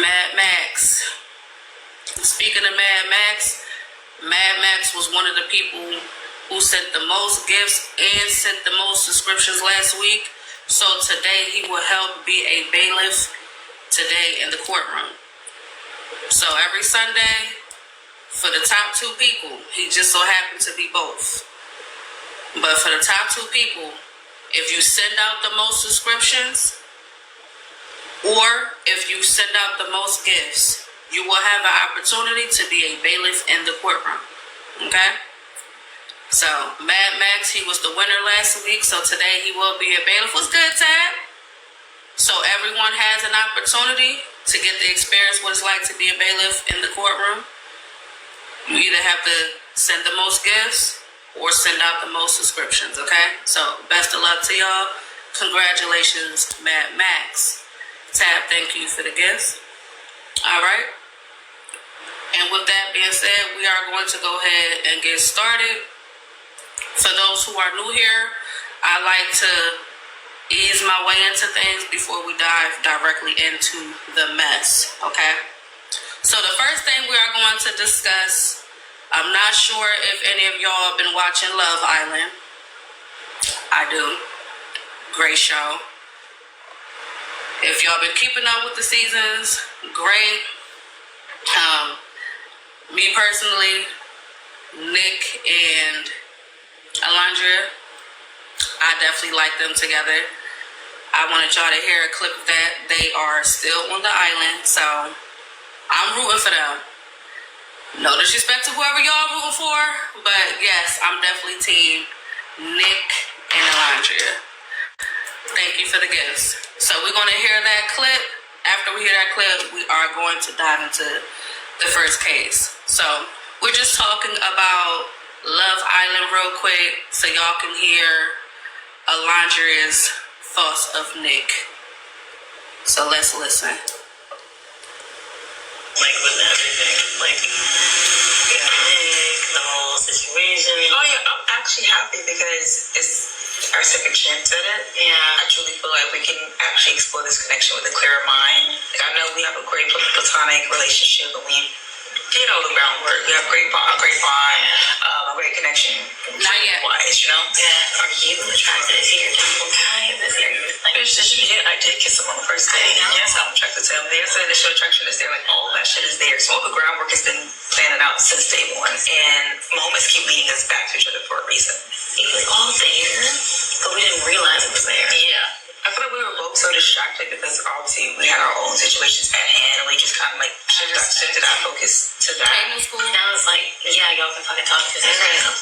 Mad Max. Speaking of Mad Max was one of the people who sent the most gifts and sent the most subscriptions last week. So today he will help be a bailiff today in the courtroom. So every Sunday, for the top two people, he just so happened to be both. But for the top two people, if you send out the most subscriptions or if you send out the most gifts, you will have an opportunity to be a bailiff in the courtroom. Okay? So, Mad Max, he was the winner last week, so today he will be a bailiff. What's good, Tad? So everyone has an opportunity to get the experience what it's like to be a bailiff in the courtroom. You either have to send the most gifts or send out the most subscriptions, okay? So, best of luck to y'all. Congratulations, Mad Max. Tab, thank you for the gifts. All right. And with that being said, we are going to go ahead and get started. For those who are new here, I like to ease my way into things before we dive directly into the mess, okay? So the first thing we are going to discuss, I'm not sure if any of y'all have been watching Love Island. I do. Great show. If y'all been keeping up with the seasons, great. Me personally, Nick and Alondra, I definitely like them together. I wanted y'all to hear a clip of that. They are still on the island, so I'm rooting for them. No disrespect to whoever y'all rooting for, but yes, I'm definitely team Nick and Alondra. Thank you for the gifts. So we're going to hear that clip. After we hear that clip, we are going to dive into the first case. So we're just talking about Love Island real quick so y'all can hear Alondra's thoughts of Nick. So let's listen. Like with everything, like Nick, the whole situation. Oh yeah, I'm actually happy because it's our second chance at it. Yeah, I truly feel like we can actually explore this connection with a clearer mind. Like, I know we have a great platonic relationship, but we did all the groundwork. We have a great bond, a great connection. Not yet. Wise, you know? Yeah. Are you attracted to your double type? I did kiss him on the first date. Yes, I'm attracted to him. There's the initial attraction is there. Like, all that shit is there. So all the groundwork has been planning out since day one. And moments keep leading us back to each other for a reason. It was all there, but we didn't realize it was there. Yeah. I feel like we were both so distracted because obviously we had our own situations at hand and we just kind of like shifted our focus to that. Now it's like, yeah, y'all can fucking talk to this right now.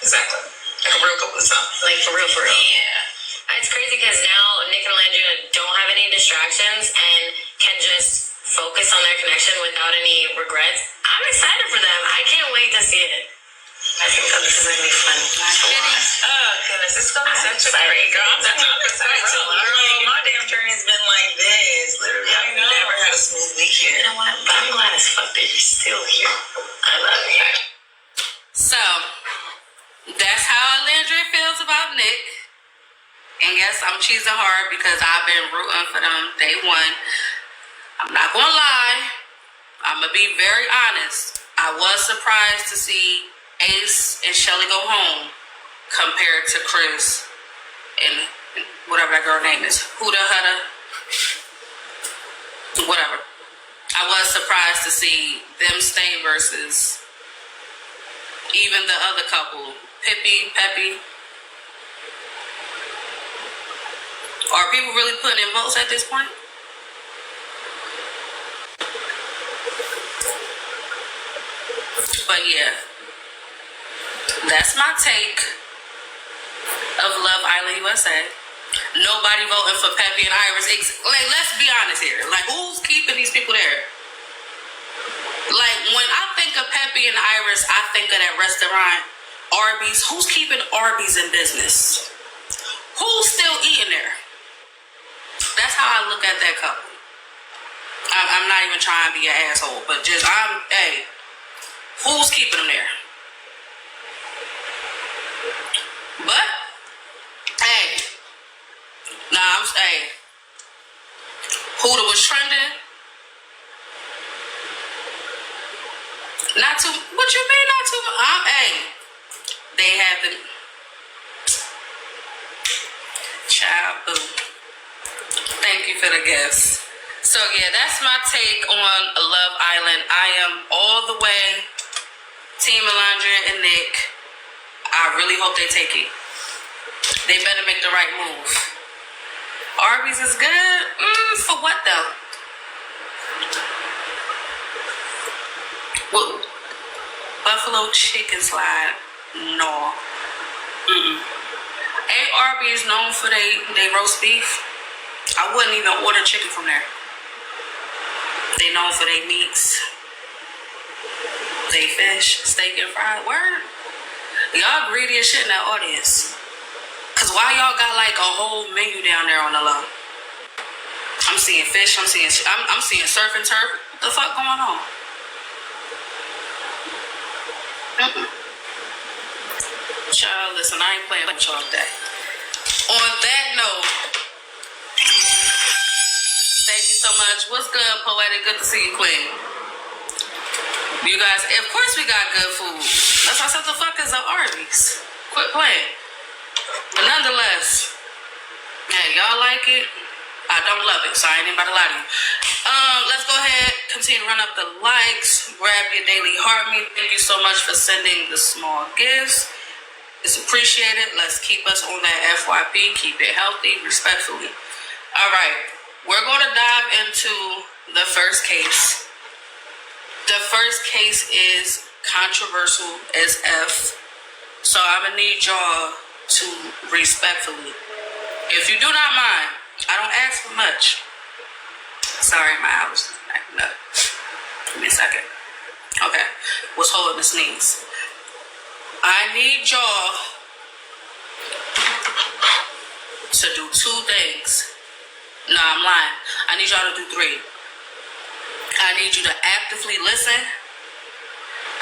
Exactly. Like a real couple of times. Like for real. Yeah. It's crazy because now Nick and Landria don't have any distractions and can just focus on their connection without any regrets. I'm excited for them. I can't wait to see it. I think this is going to be fun to watch. Oh, goodness. It's going to be such a great girl. I'm excited to learn. My damn journey has been like this. Literally, I've never had a smooth week here. You know what? But I'm glad as fuck that you're still here. I love you. So, that's how Alondra feels about Nick. And yes, I'm cheesing hard because I've been rooting for them day one. I'm not going to lie. I'm going to be very honest. I was surprised to see Ace and Shelly go home compared to Chris and whatever that girl name is. Huda Hudda. Whatever. I was surprised to see them stay versus even the other couple. Peppy. Are people really putting in votes at this point? But yeah, that's my take of Love Island USA. Nobody voting for Peppy and Iris. Like, let's be honest here. Like, who's keeping these people there? Like, when I think of Peppy and Iris, I think of that restaurant, Arby's. Who's keeping Arby's in business? Who's still eating there? That's how I look at that couple. I'm not even trying to be an asshole, but just, who's keeping them there? But, Huda was trending. Not too. What you mean not too much? Hey, they haven't. Child, boo. Thank you for the gifts. So yeah, that's my take on Love Island. I am all the way Team Alondra and Nick. I really hope they take it. They better make the right move. Arby's is good? For what though? Well, buffalo chicken slide? No. Ain't Arby's known for they roast beef? I wouldn't even order chicken from there. They known for their meats, they fish, steak and fried. Word. Y'all greedy as shit in that audience. Cause why y'all got like a whole menu down there on the low? I'm seeing fish. I'm seeing surf and turf. What the fuck going on? Child, listen, I ain't playing with y'all today. On that note, thank you so much. What's good, Poetic? Good to see you, Queen. You guys, of course we got good food. That's why I said the fuck is up Arby's. Quit playing. But nonetheless, hey, y'all like it? I don't love it, so I ain't even about to lie to you. Let's go ahead, continue to run up the likes, grab your daily heart meat. Thank you so much for sending the small gifts. It's appreciated. Let's keep us on that FYP, keep it healthy, respectfully. All right, we're going to dive into the first case. The first case is controversial as F, so I'm going to need y'all to respectfully, if you do not mind, I don't ask for much. Sorry, my house is acting up. Give me a second. Okay, was holding the sneeze. I need y'all to do two things. No, I'm lying. I need y'all to do three. I need you to actively listen.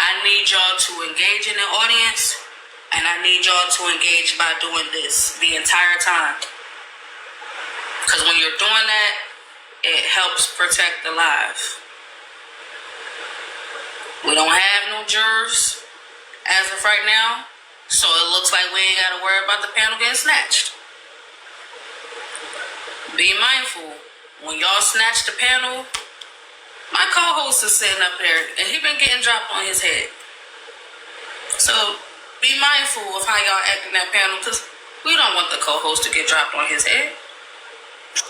I need y'all to engage in the audience. And I need y'all to engage by doing this the entire time. Because when you're doing that, it helps protect the live. We don't have no jurors as of right now, so it looks like we ain't got to worry about the panel getting snatched. Be mindful, when y'all snatch the panel, my co-host is sitting up there, and he been getting dropped on his head. So be mindful of how y'all act in that panel, because we don't want the co-host to get dropped on his head.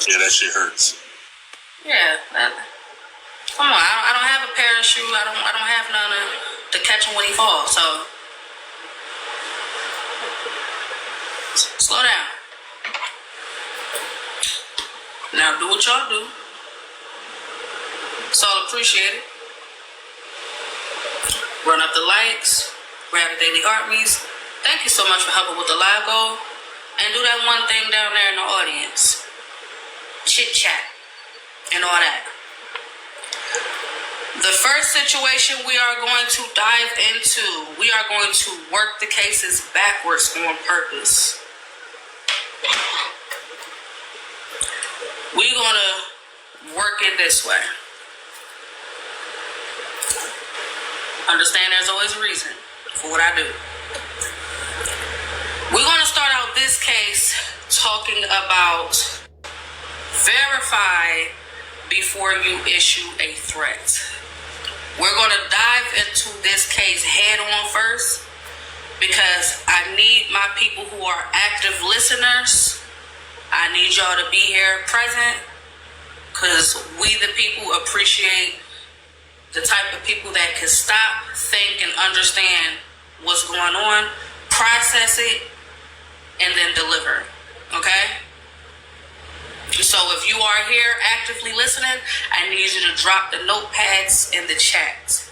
Yeah, that shit hurts. Yeah, come on, I don't have a parachute. I don't have none to catch him when he falls. So slow down. Now do what y'all do. It's all appreciated. Run up the likes. Grab the daily heartbeats. Thank you so much for helping with the live goal. And do that one thing down there in the audience. Chit chat and all that. The first situation we are going to dive into, we are going to work the cases backwards on purpose. We're going to work it this way. Understand there's always a reason for what I do. We're going to start out this case talking about verify before you issue a threat. We're going to dive into this case head on first because I need my people who are active listeners. I need y'all to be here present because we the people appreciate the type of people that can stop, think, and understand what's going on, process it, and then deliver. Okay? So if you are here actively listening, I need you to drop the notepads in the chat.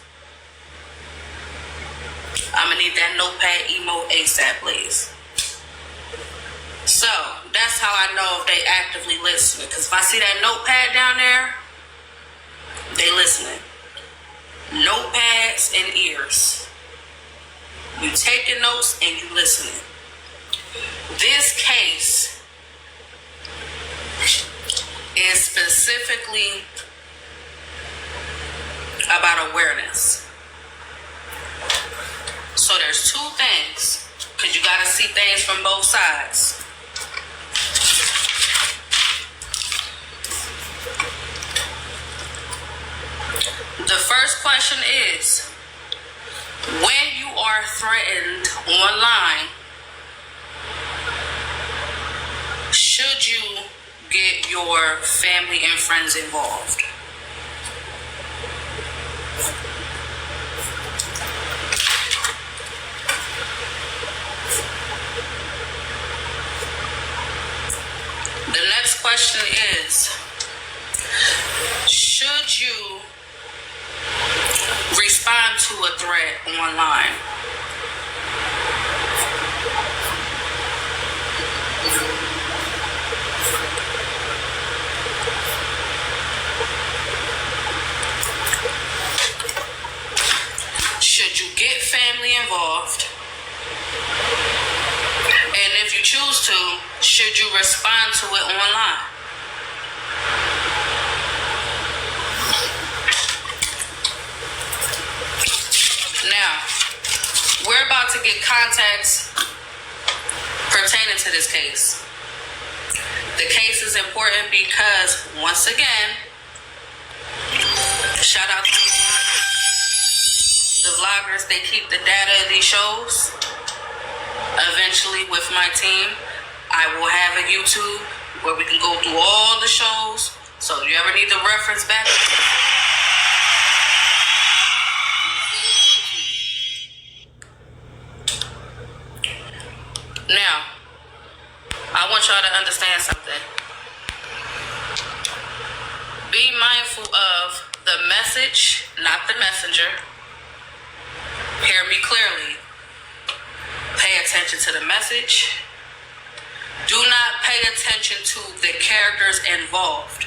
I'm going to need that notepad emote ASAP, please. So that's how I know if they actively listening. Because if I see that notepad down there, they listening. Notepads and ears. You taking notes and you listening. This case is specifically about awareness. there's two things, because you got to see things from both sides. The first question is, when you are threatened online, should you get your family and friends involved? The next question is, should you respond to a threat online? Should you get family involved? And if you choose to, should you respond to it online? Now, we're about to get context pertaining to this case. The case is important because, once again, shout out to the vloggers. They keep the data of these shows. Eventually, with my team, I will have a YouTube where we can go through all the shows. So if you ever need to reference back, now, I want y'all to understand something. Be mindful of the message, not the messenger. Hear me clearly. Pay attention to the message. Do not pay attention to the characters involved.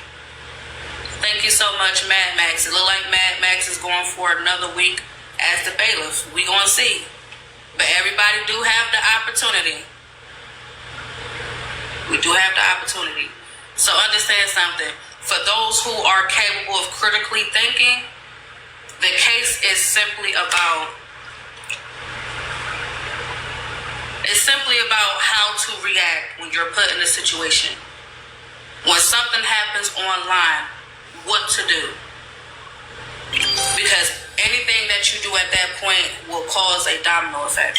Thank you so much, Mad Max. It look like Mad Max is going for another week as the bailiff. We gonna see. But everybody do have the opportunity. We do have the opportunity. So understand something. For those who are capable of critically thinking, the case is simply about how to react when you're put in a situation. When something happens online, what to do. Because anything that you do at that point will cause a domino effect.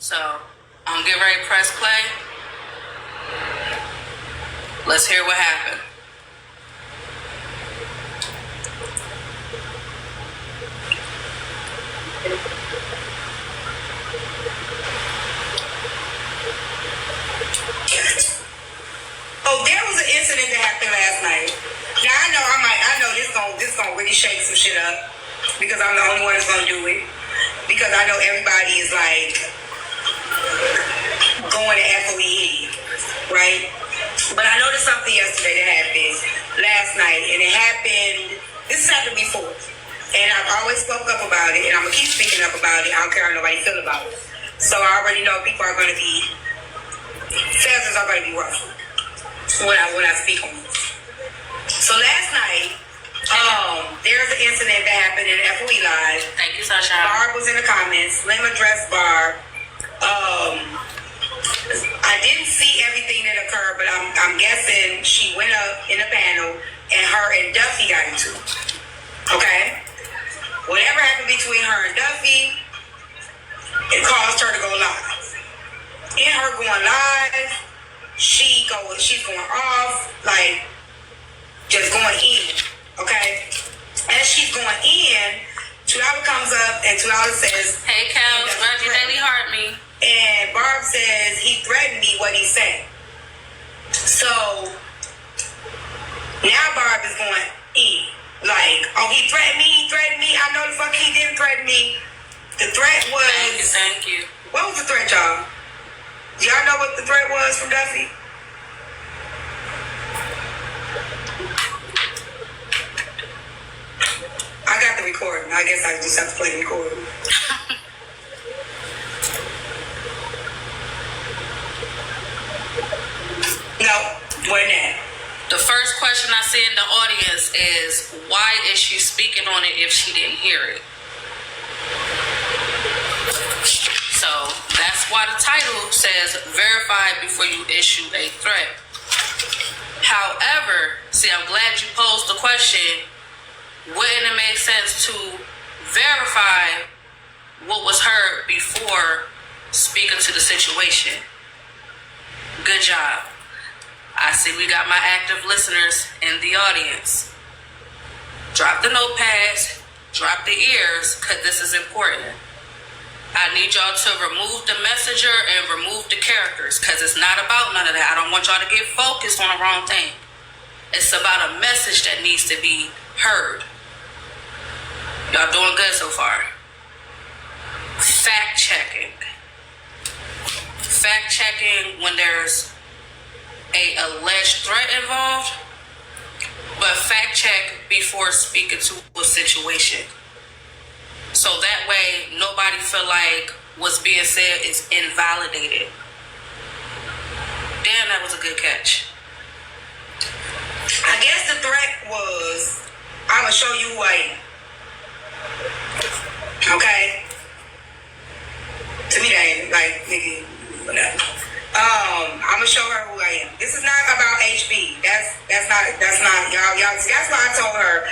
So, I'm getting ready to press play. Let's hear what happened. Oh, there was an incident that happened last night. Now I know this gonna really shake some shit up because I'm the only one that's gonna do it. Because I know everybody is like going to FOE, right? But I noticed something yesterday that happened last night, and it happened. This has happened before, and I've always spoke up about it, and I'm gonna keep speaking up about it. I don't care how nobody feel about it. So I already know people are gonna be feathers are gonna be ruffled when I speak on it. So last night, there's an incident that happened in FOE Live. Thank you, Sunshine. Barb was in the comments. Slim addressed Barb. I didn't see everything that occurred, but I'm guessing she went up in the panel and her and Duffy got into it. Okay? Whatever happened between her and Duffy, it caused her to go live. In her going live, she's going off, like just going in. Okay? As she's going in, $2 comes up and $2 says, "Hey, Kels, Reggie Daily Heart me." And Barb says he threatened me, what he said. So now Barb is going in. Like, oh, he threatened me. I know the fuck he didn't threaten me. The threat was... Thank you. What was the threat, y'all? Do y'all know what the threat was from Duffy? I got the recording. I guess I just have to play the recording. No, wasn't that. The first question I see in the audience is, why is she speaking on it if she didn't hear it? So that's why the title says verify before you issue a threat. However, see, I'm glad you posed the question. Wouldn't it make sense to verify what was heard before speaking to the situation? Good job. I see we got my active listeners in the audience. Drop the notepads, drop the ears, because this is important. I need y'all to remove the messenger and remove the characters, because it's not about none of that. I don't want y'all to get focused on the wrong thing. It's about a message that needs to be heard. Y'all doing good so far. Fact checking. Fact checking when there's a alleged threat involved, but fact check before speaking to a situation. So that way nobody feel like what's being said is invalidated. Damn, that was a good catch. I guess the threat was, I'm gonna show you who I am. Okay? To me that ain't like, nigga, whatever. I'm gonna show her who I am. This is not about HB. That's not y'all. That's why I told her.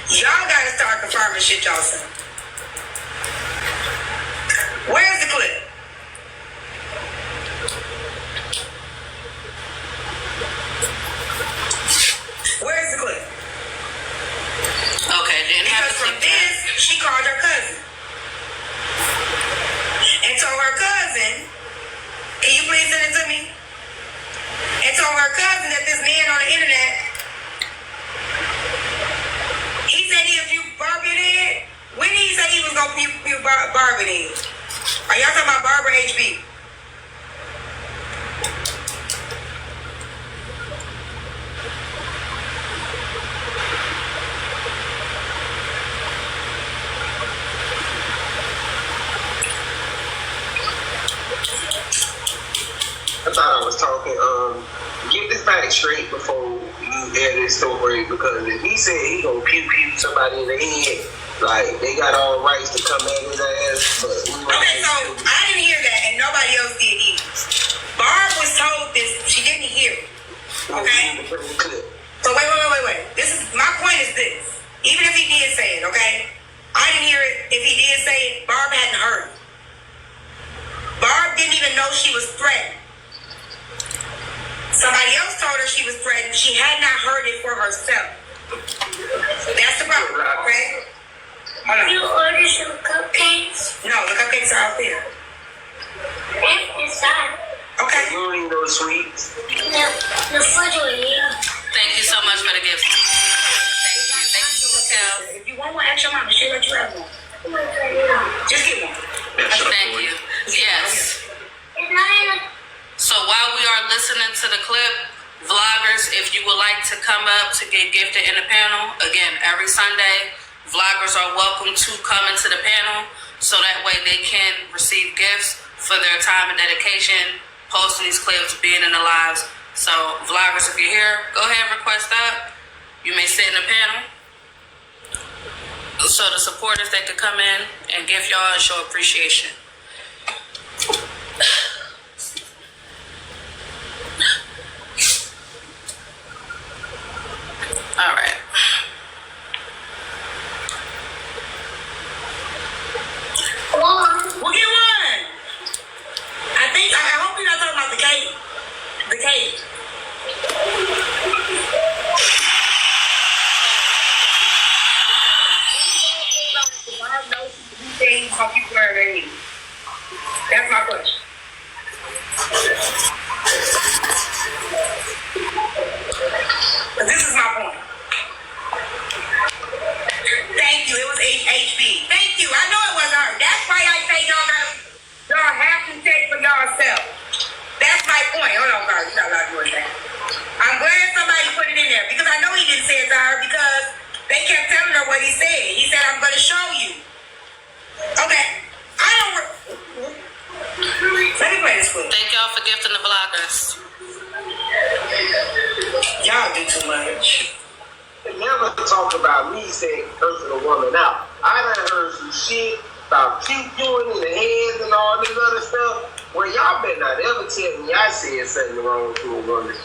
Y'all gotta start confirming shit y'all say. Where's the clip? Where's the clip? Okay, didn't have Because to from click this, that. she called her cousin. And told her cousin, can you please send it to me? And told her cousin that this man on the internet, he said he'd view Barb in it. When did he say he was going to view Barb in it? Are y'all talking about Barb or HB? I thought I was talking. Get this back straight before you air this story, because if he said he gonna pew somebody in the head, like they got all rights to come at his ass. But Okay, so I didn't hear that, and nobody else did either. Barb was told this; she didn't hear it. Okay. So wait. This is my point. Is this? Even if he did say it, okay? I didn't hear it. If he did say it, Barb hadn't heard it. Barb didn't even know she was threatened. Somebody else told her she was threatened. She had not heard it for herself. That's the problem, okay? Hold on. You order some cupcakes? No, the cupcakes are out there. What's inside? Okay. You don't need no sweets. The refrigerator. Thank you so much for the gift. Thank you, Raquel. If you want one, ask your mama. She'll let you have one. Just get one. Thank you. Yes. It's not in the... So while we are listening to the clip, vloggers, if you would like to come up to get gifted in the panel, again, every Sunday, vloggers are welcome to come into the panel so that way they can receive gifts for their time and dedication, posting these clips, being in the lives. So vloggers, if you're here, go ahead and request up. You may sit in the panel. So the supporters, they could come in and give y'all and show appreciation. All right. We'll get one. I hope you're not talking about the cake. The cake. That's my question. But this is my point. Thank you. It was HB. Thank you. I know it was her. That's why I say y'all have to take for yourself. That's my point. Hold on, guys. You got a lot of doing that. I'm glad somebody put it in there because I know he didn't say it to her because they kept telling her what he said. He said, I'm going to show you. Okay. Let me play this clip. Thank y'all for gifting the vloggers. Y'all do too much. They never talk about me saying cursing a woman out. I done heard some shit about pew-pewing in the heads and all this other stuff. Well, y'all better not ever tell me I said something wrong to a woman.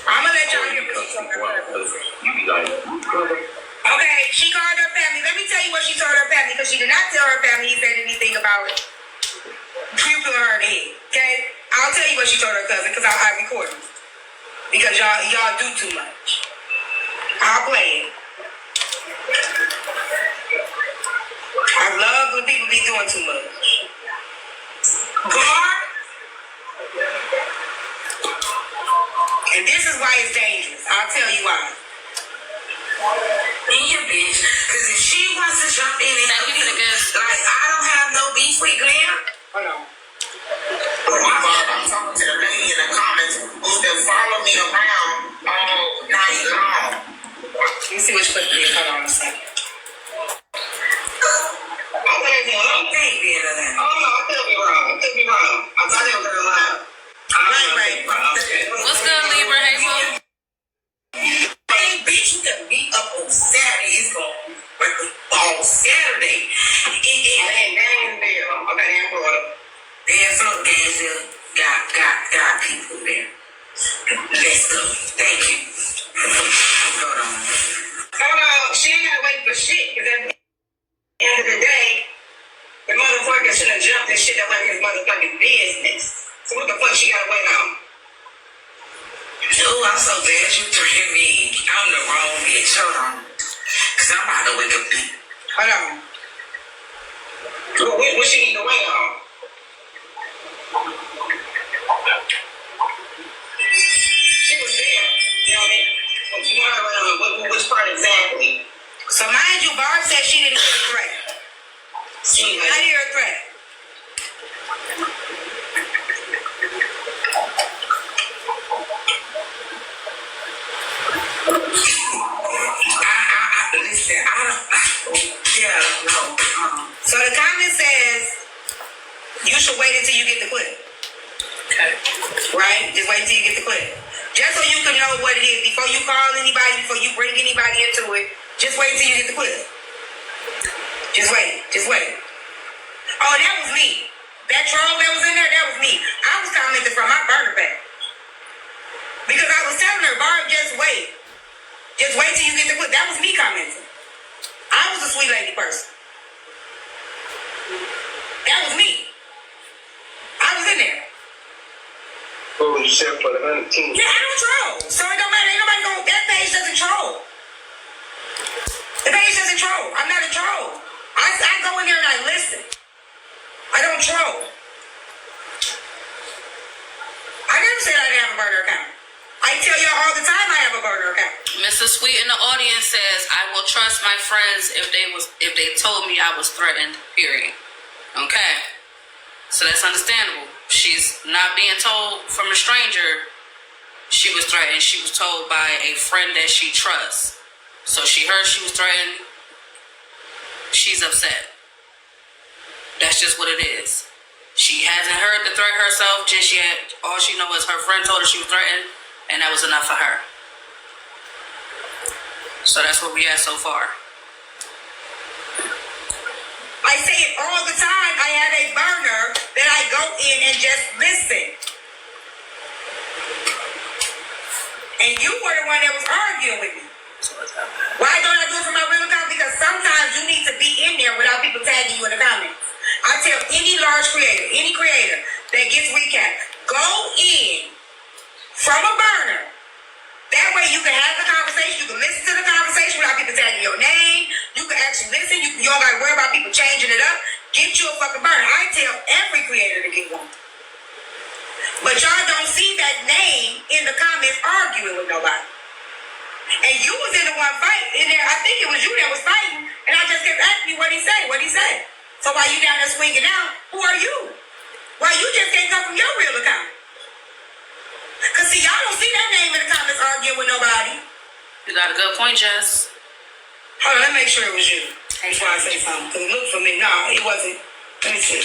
I'm gonna let y'all hear what she told her. Okay, she called her family. Let me tell you what she told her family, because she did not tell her family he said anything about pupil her in the head. Okay? I'll tell you what she told her cousin, because I recorded it. Because y'all do too much. I'll play it. I love when people be doing too much. Barb. And this is why it's dangerous. I'll tell you why. In your bitch. Because if she wants to jump in and Thank you for the gifts. like, I don't have no beef with Glenn. Hold on. I'm talking to the lady in the comments who's been following me around all night long. Let me see which clip it is. Hold on a second. I think it's one thing being of that. Oh no, I could be wrong. I could be wrong. I thought it was her live. Right. What's good, Libra? Hey, boo. Hey, bitch, you can meet up on Saturday. It's going to be on Saturday. And Daniel there. Okay, in Florida. There's some games that got people there. Let's go. Thank you. Hold on. She ain't got to wait for shit, because at the end of the day, the motherfucker should have jumped and shit up like his motherfucking business. So what the fuck she got to wait on? Oh, I'm so glad you threatened me. I'm the wrong bitch. Hold on. Because I'm about to wake up. Hold on. What she need to wait on? She was there. You know what I mean? But you want to wait on which part exactly? So mind you, Barb said she didn't hear a threat. She Did not hear a threat. Listen, no. So the comment says you should wait until you get the clip. Okay. Right? Just wait until you get the clip. Just so you can know what it is. Before you call anybody, before you bring anybody into it, just wait until you get the clip. Just wait. Just wait. Oh, that was me. That troll that was in there, that was me. I was commenting from my burner back. Because I was telling her, Barb, just wait. Just wait till you get the clip. That was me commenting. I was a sweet lady person. That was me. I was in there. Oh, you said for the 100 team. Yeah, I don't troll. So it don't matter. Ain't nobody go. That page doesn't troll. The page doesn't troll. I'm not a troll. I go in there and I listen. I don't troll. I never said I didn't have a burner account. I tell y'all all the time I have a burner account. Mr. Sweet in the audience says, I will trust my friends if they told me I was threatened, period. Okay. So that's understandable. She's not being told from a stranger she was threatened. She was told by a friend that she trusts. So she heard she was threatened. She's upset. That's just what it is. She hasn't heard the threat herself just yet. All she knows is her friend told her she was threatened, and that was enough for her. So that's where we at so far. I say it all the time. I have a burner that I go in and just listen. And you were the one that was arguing with me. Why don't I do it for my real account? Because sometimes you need to be in there without people tagging you in the comments. I tell any large creator, any creator that gets recap, go in from a burner. That way you can have the conversation, you can listen to the conversation without people tagging your name. You can actually listen. You don't got to worry about people changing it up. Get you a fucking burner. I tell every creator to get one. But y'all don't see that name in the comments arguing with nobody. And you was in the one fight in there. I think it was you that was fighting. And I just kept asking you what he said. What he said. So while you down there swinging out, who are you? Why you just can't come from your real account? Because see, y'all don't see that name in the comments arguing with nobody. You got a good point, Jess. Hold on, let me make sure it was you before I say something. Because it looked for me. No, it wasn't. Let me see.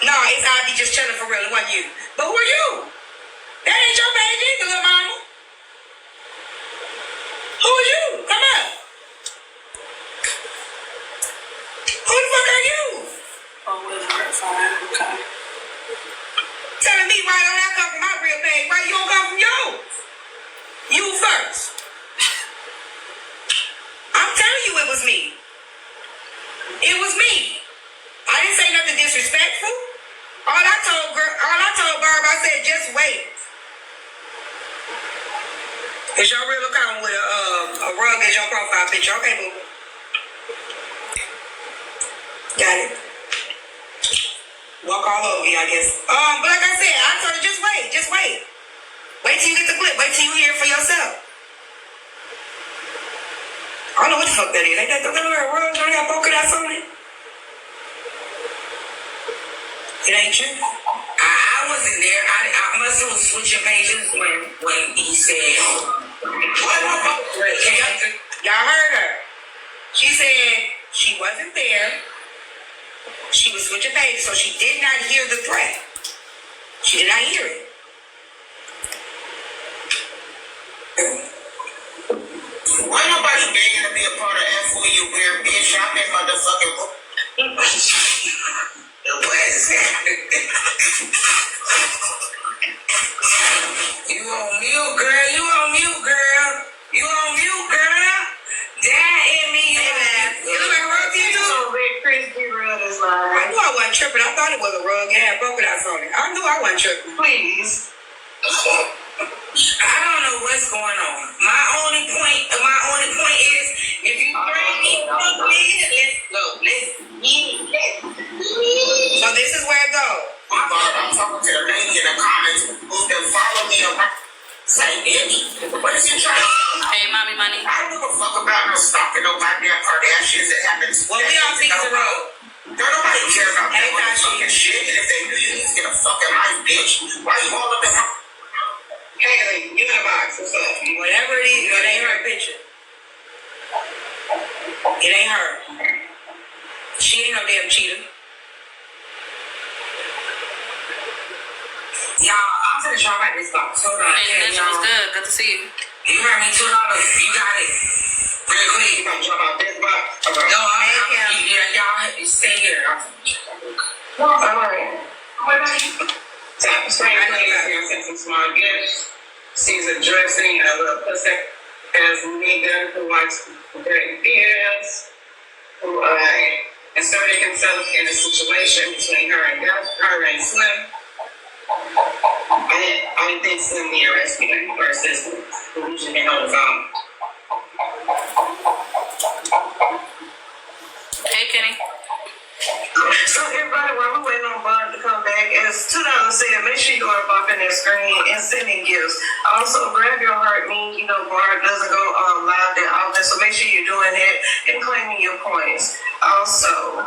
No, it's Ivy just chilling for real. It wasn't you. But who are you? That ain't your page either, little mama. Who are you? Come up. Who the fuck are you? Oh, with her, fine. Okay. Telling me why don't I come from my real page? Why you don't come from yours? You first. I'm telling you it was me. It was me. I didn't say nothing disrespectful. All I told Barb, I said just wait. Is your real account with a rug as your profile picture? Okay, boo. Got it. Walk all over you, I guess. But like I said, I told her just wait. Just wait. Wait till you get the clip. Wait till you hear it for yourself. I don't know what the fuck that is. Ain't that the little rug? Don't got polka dots on it? It ain't you. I wasn't there. I must have was switching pages when he said, what? Y'all heard her. She said she wasn't there. She was switching pages, so she did not hear the threat. She did not hear it. Why nobody begging to be a part of F4, you weird bitch? I'm in motherfucking book. What is that? You on mute, girl. You on mute, girl. You on mute, girl. Dad and me. You look like a rug to you too? So big, crispy rug is like. I knew I wasn't tripping. I thought it was a rug. It had polka dots on it. I knew I wasn't tripping. Please. I don't know what's going on. My only point is, if you bring me let's go. So this is where it goes. I'm talking to the lady in the comments who can follow me around. Say, bitch, what is you trying to do? Hey, mommy, money. I don't give a fuck about no stalking, no goddamn Kardashians that happens. Well, we all think it's a road. Don't nobody care about that motherfucking shit. And if they do, you need to get a fucking life, bitch. Why you all up in my... Haley, you in the box. What's up? Whatever it is, it ain't her picture. It ain't her. She ain't no damn cheater. Y'all, I'm finna try back this box. Hold on. Hey, this was good. Good to see you. You heard me, $2. You got it. Real quick. You gonna jump out this box? Okay. No, y'all stay here. Alright. Tap the screen, please. Send some small gifts. She's addressing a little pussy as nigga who likes dirty videos, who inserted himself in a situation between her and Slim. I think Slim need a rescue versus losing him on the phone. Hey, Kenny. So everybody, while we're waiting on Barb to come back, it's $2 sale. Make sure you go up in that screen and send in gifts. Also, grab your heart. Barb doesn't go live that often, so make sure you're doing that and claiming your points. Also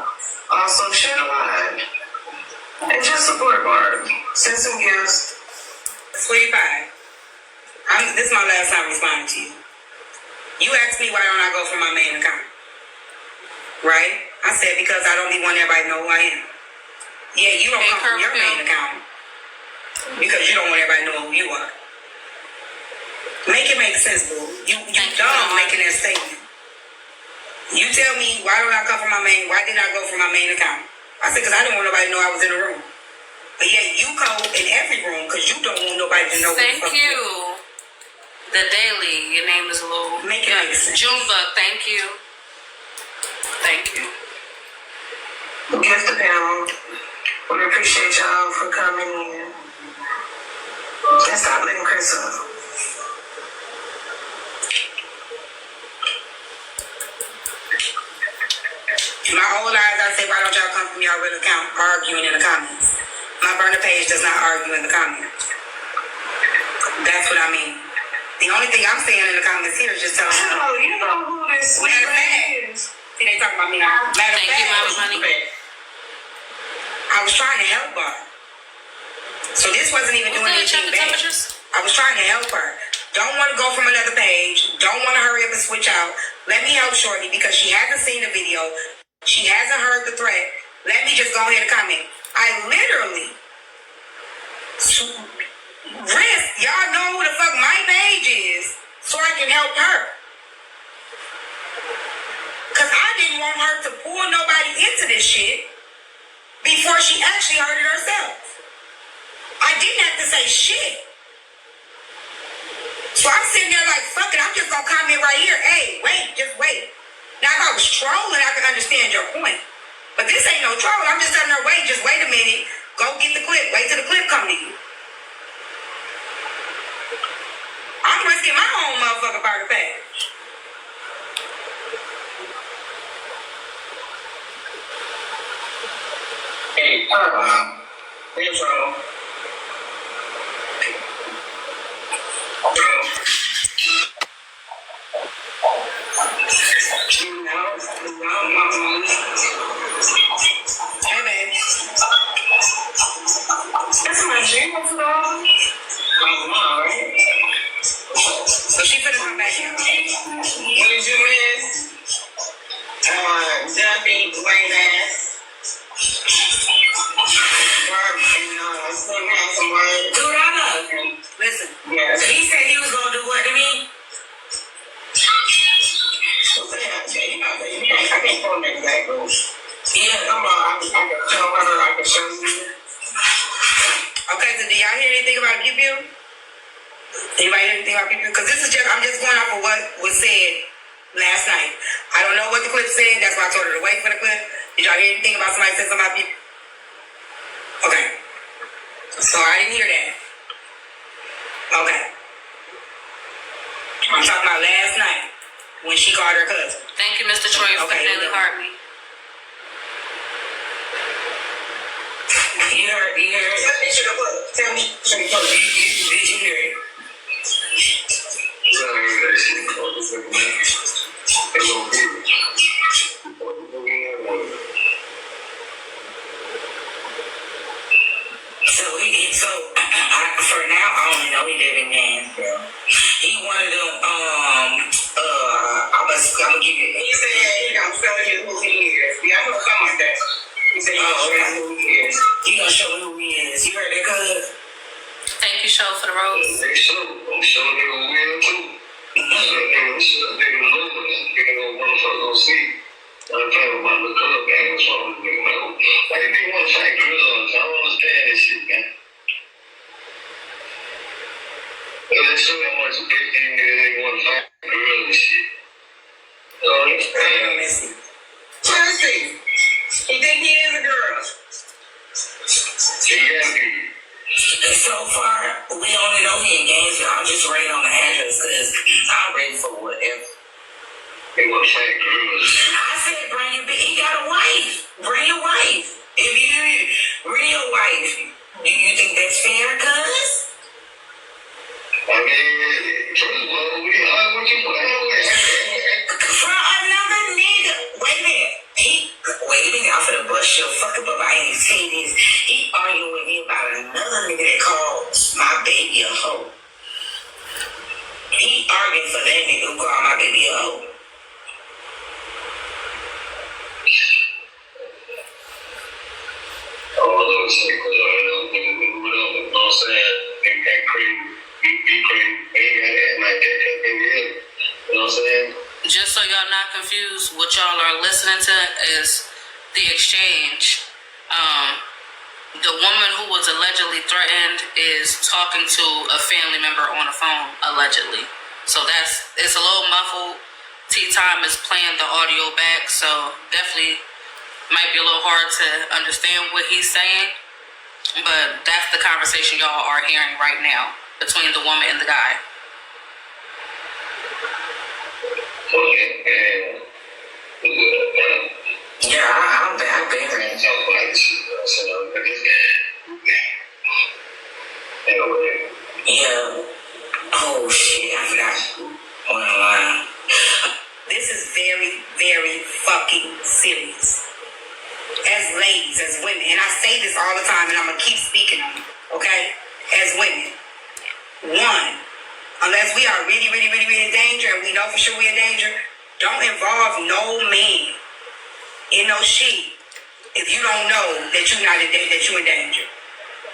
share the live and just support Barb. Send some gifts. Sweetie pie. This is my last time responding to you. You asked me why don't I go for my main account, right? I said because I don't be wanting everybody to know who I am. Yeah, you don't come from your main account because you don't want everybody to know who you are. Make it make sense, boo. You dumb making that statement. You tell me why don't I come from my main? Why did I go for my main account? I said because I didn't want nobody to know I was in the room. But yeah, you go in every room because you don't want nobody to know. Thank you. The Daily. Your name is Lou. Make it make sense. Jumba. Thank you. Thank you. Yes, the panel. We appreciate y'all for coming in. And stop letting Chris up. In my old lives, I say, why don't y'all come from your real account arguing in the comments? My burner page does not argue in the comments. That's what I mean. The only thing I'm saying in the comments here is just telling you. Oh, you know who this is. See, they talking about me now. Matter of Thank you, fact, I was trying to help her. So this wasn't even doing anything bad. I was trying to help her. Don't want to go from another page. Don't want to hurry up and switch out. Let me help Shorty because she hasn't seen the video. She hasn't heard the threat. Let me just go ahead and comment. I literally risked into this shit before she actually heard it herself. I didn't have to say shit. So I'm sitting there like, fuck it, I'm just gonna comment right here. Hey, wait, just wait. Now if I was trolling, I could understand your point. But this ain't no troll. I'm just telling her, wait, just wait a minute. Go get the clip. Wait till the clip come to you. I'm risking my own motherfucking part of page. Hey, where's wrong? Hey, babe. That's my dream. What's wrong? Right? So she finna come back here. What did you miss? Duffy, Wayne ass. Barb and Slim had some words. Dude, I love him. Listen. Yeah. He said he was gonna do what to me? I can't phone that exact rules. Yeah. Come on, I can tell her, I can show you. Okay, so do y'all hear anything about Pew Pew? Anybody hear anything about Pew Pew? Because this is just, I'm just going off of what was said last night. I don't know what the clip said. That's why I told her to wait for the clip. Did y'all hear anything about somebody said something about Pew Pew? Okay. So I didn't hear that. Okay. I'm talking about last night when she called her cousin. Thank you, Mr. Troy, for Okay, Daily Heartbeat. You heard it. Tell me. Did you hear it? So for now, I only know he live in Gainesville. He one of them, I'm gonna give you. He said, yeah, I'm telling you who he is. Yeah, I'm gonna come like that. He said, who he is. He gonna show me who he is. You heard that, cuz? Thank you, Show, for the rose. They show. I'm showing you a real too. Nigga gonna motherfucker gonna see. I'm talking about the club game or something, nigga. No. Like, if they want to fight girls, I don't understand this shit, man. Let's show how much big these niggas they want to fight girls and shit. You know what I'm saying? Messy. Chelsea. He think he is a girl. He got me. And so far, we only know he in Gainesville. I'm just waiting on the address because I'm ready for whatever. They want to fight girls. I said, he got a wife. Bring your wife. If you bring your wife, do you think that's fair, cuz? I mean, first of all, what you playing with? For another nigga. Wait a minute. I'm finna bust your fucking bubble. I ain't say this. He arguing with me about another nigga that called my baby a hoe. He arguing for that nigga who called my baby a hoe. All those niggas, you know what I'm saying? They got crazy. Be crazy. They ain't got that like that. You know what I'm saying? Just so y'all not confused, what y'all are listening to is the exchange. The woman who was allegedly threatened is talking to a family member on a phone, allegedly. So it's a little muffled. T-Time is playing the audio back, so definitely might be a little hard to understand what he's saying. But that's the conversation y'all are hearing right now between the woman and the guy. Yeah, I'm been ready. Yeah. Oh shit, I forgot. Online. This is very, very fucking serious. As ladies, as women, and I say this all the time, and I'm gonna keep speaking on it, okay? As women, one, unless we are really, really, really, really in danger, and we know for sure we're in danger, don't involve no man in no shit if you don't know that you're not in danger, that you're in danger.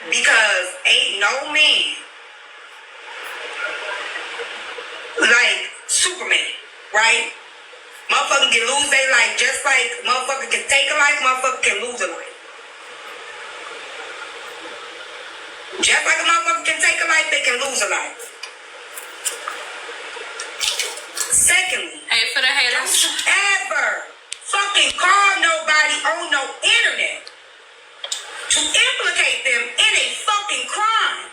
Because ain't no man like Superman, right? Motherfucker can lose their life just like motherfucker can take a life, motherfucker can lose a life. Just like a motherfucker can take a life, they can lose a life. Secondly, Hey, for the haters. don't you ever fucking call nobody on no internet to implicate them in a fucking crime.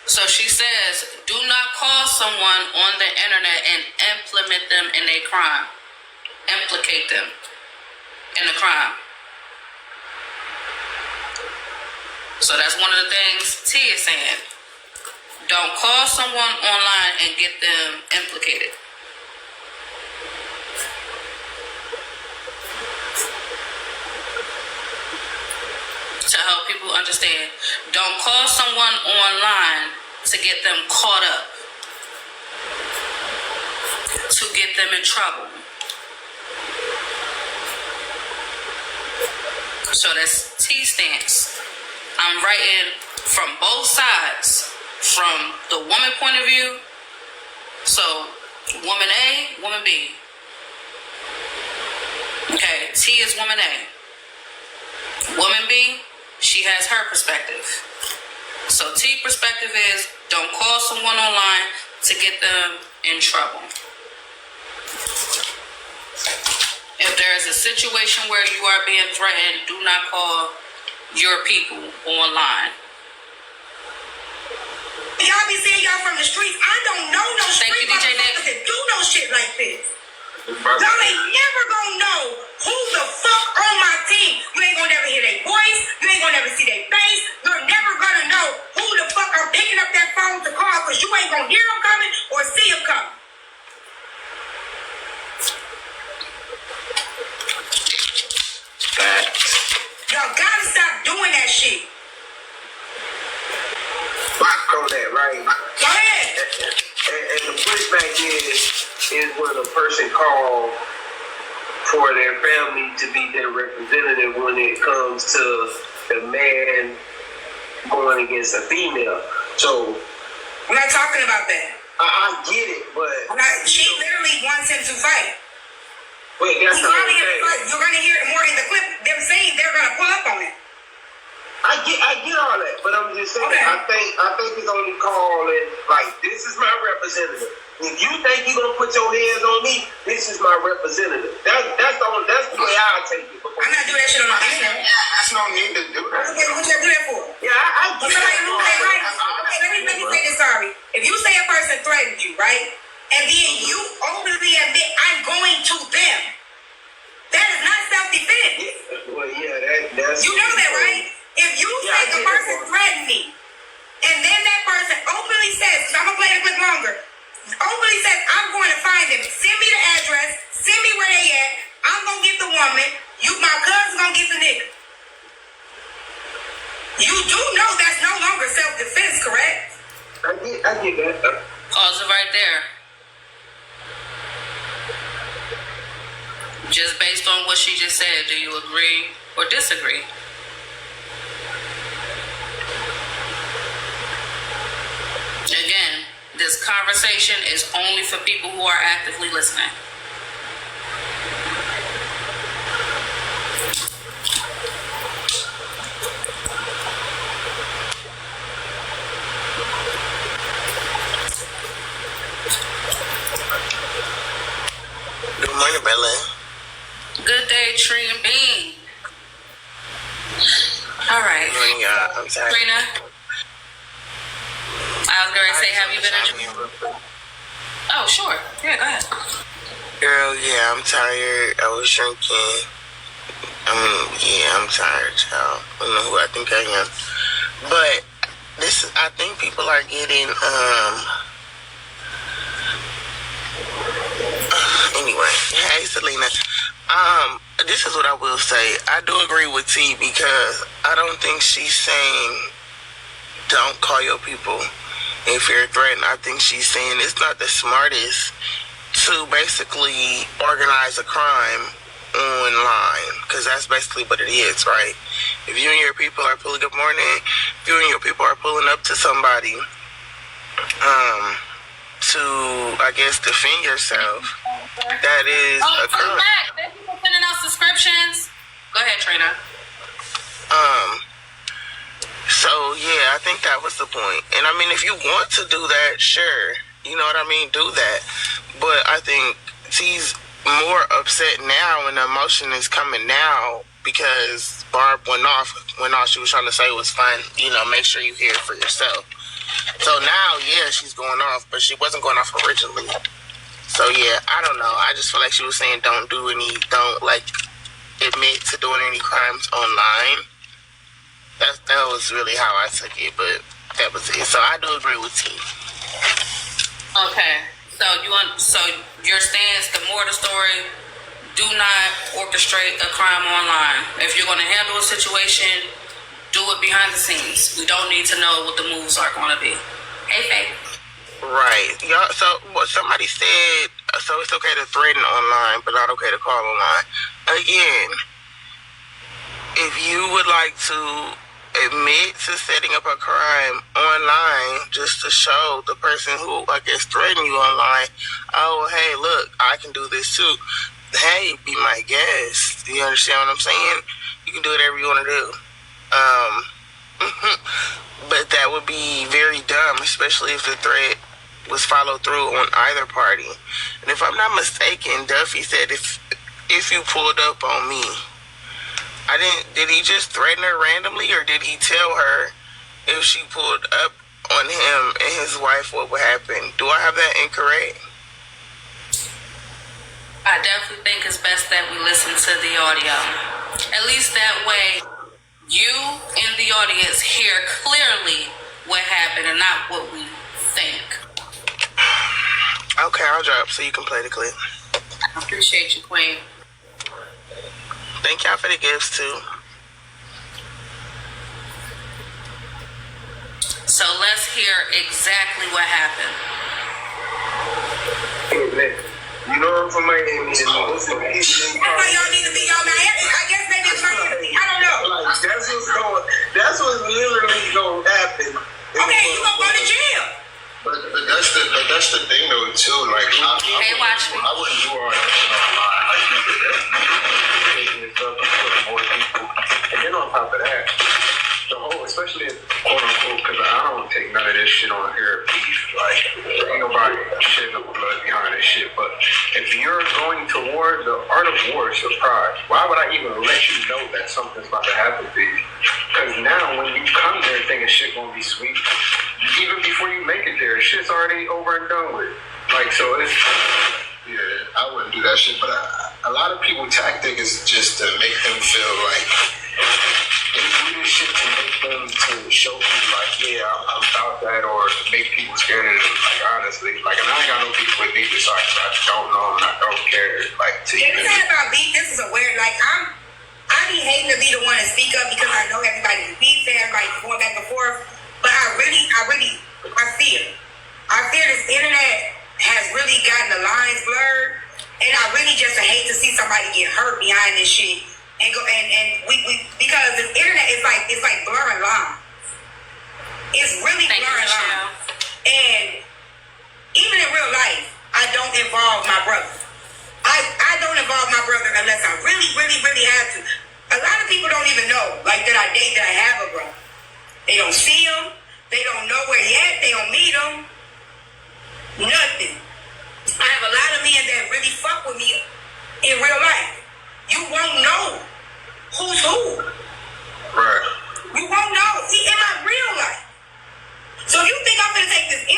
So she says, do not call someone on the internet and implement them in a crime. Implicate them in a crime. So that's one of the things T is saying. Don't call someone online and get them implicated. To help people understand, don't call someone online to get them caught up, to get them in trouble. So that's T stance. I'm writing from both sides, from the woman point of view. So woman A, woman B. Okay, T is woman A. Woman B, she has her perspective. So T perspective is don't call someone online to get them in trouble. If there is a situation where you are being threatened, do not call your people online. Y'all be seeing y'all from the streets. I don't know no Thank street you, DJ Nick. motherfuckers that do no shit like this. Y'all ain't never gonna know who the fuck on my team. You ain't gonna never hear their voice. You ain't gonna never see their face. You're never gonna know who the fuck I'm picking up that phone to call because you ain't gonna hear them coming or see them coming. Y'all gotta stop doing that shit. On that, right? Go ahead. And the pushback is when a person calls for their family to be their representative when it comes to the man going against a female. So I'm not talking about that. I get it, but She literally wants him to fight. wait, that's not okay. You're gonna hear it more in the clip. Them saying they're gonna pull up on it. I get all that, but I'm just saying, Okay. I think it's only calling like this is my representative. If you think you're gonna put your hands on me, this is my representative. That's the way I take it. I'm not doing that shit on my internet. That's no need to do that. Okay, what you do that for? Yeah, I get Okay, it. okay, let me say this, sorry. If you say a person threatened you, right? And then you openly admit I'm going to them, that is not self-defense. Well, yeah, that's You know that, right? If you say the person threatened me, and then that person openly says, because I'm going to play the clip longer, openly says, I'm going to find them, send me the address, send me where they at, I'm going to get the woman, my cousin's going to get the nigga. You do know that's no longer self-defense, correct? I get that. Pause it right there. Just based on what she just said, do you agree or disagree? Again, this conversation is only for people who are actively listening. Good morning, Bella. Good day, Tree and Bean. All right. Good morning, y'all. I'm sorry. Trina, I was going to say, have you been in... Oh, sure. Yeah, go ahead. Girl, yeah, I'm tired. I was drinking. I'm tired, child. I don't know who I think I am. But I think people are getting, anyway. Hey, Selena. This is what I will say. I do agree with T because I don't think she's saying don't call your people if you're threatened. I think she's saying it's not the smartest to basically organize a crime online, because that's basically what it is, right? If you and your people are pulling up to somebody, to, I guess, defend yourself, that is a crime. Thank you for sending out subscriptions. Go ahead, Trina. So yeah, I think that was the point. And I mean, if you want to do that, sure, you know what I mean, do that. But I think she's more upset now, and the emotion is coming now because Barb went off when all she was trying to say was fine, you know, make sure you hear it for yourself. So now, yeah, she's going off, but she wasn't going off originally. So yeah, I don't know. I just feel like she was saying don't like admit to doing any crimes online. That was really how I took it, but that was it. So I do agree with T. Okay. So your stance, the more the story, do not orchestrate a crime online. If you're going to handle a situation, do it behind the scenes. We don't need to know what the moves are going to be. Hey, Faith. Right. Y'all, so what somebody said, so it's okay to threaten online, but not okay to call online. Again, if you would like to admit to setting up a crime online just to show the person who, I guess, threatened you online, oh, hey, look, I can do this too. Hey, be my guest. You understand what I'm saying? You can do whatever you want to do. But that would be very dumb, especially if the threat was followed through on either party. And if I'm not mistaken, Duffy said if you pulled up on me, did he just threaten her randomly, or did he tell her if she pulled up on him and his wife what would happen? Do I have that incorrect? I definitely think it's best that we listen to the audio. At least that way, you in the audience hear clearly what happened and not what we think. Okay, I'll drop so you can play the clip. I appreciate you, Queen. Thank y'all for the gifts too. So let's hear exactly what happened. You know I'm from Miami. That's why y'all need to be on my head. I guess maybe it's Miami. I don't know. Like, that's what's literally going to happen. Okay, you gonna go to jail. But that's the thing though too. Like, Watch me. I wouldn't do all that shit online. Like, taking it up and putting more people. And then on top of that, the whole, especially quote unquote, because I don't take none of this shit on here beef. Like, ain't nobody shedding no blood behind this shit. But if you're going to war, the art of war is surprise. Why would I even let you know that something's about to happen to you? Because now when you come there thinking shit gonna be sweet, even before you make it there, shit's already over and done with. Like, so it's... Yeah, I wouldn't do that shit, but a lot of people's tactic is just to make them feel like they do this shit to make them to show people like, yeah, I'm about that, or make people scared of them. Like, honestly, like, and I ain't got no beef with me besides I don't know and I don't care. Like, to It's not about beef. This is a weird, like, I be hating to be the one to speak up because I know everybody's beefing, everybody's going back and forth, but I fear this internet has really gotten the lines blurred, and I really just hate to see somebody get hurt behind this shit. And we because the internet is like blurring lines. It's really blurring lines. And even in real life, I don't involve my brother. I don't involve my brother unless I really, really, really have to. A lot of people don't even know, like, that I have a brother. They don't see him. They don't know where he at. They don't meet him. Nothing. I have a lot of men that really fuck with me in real life.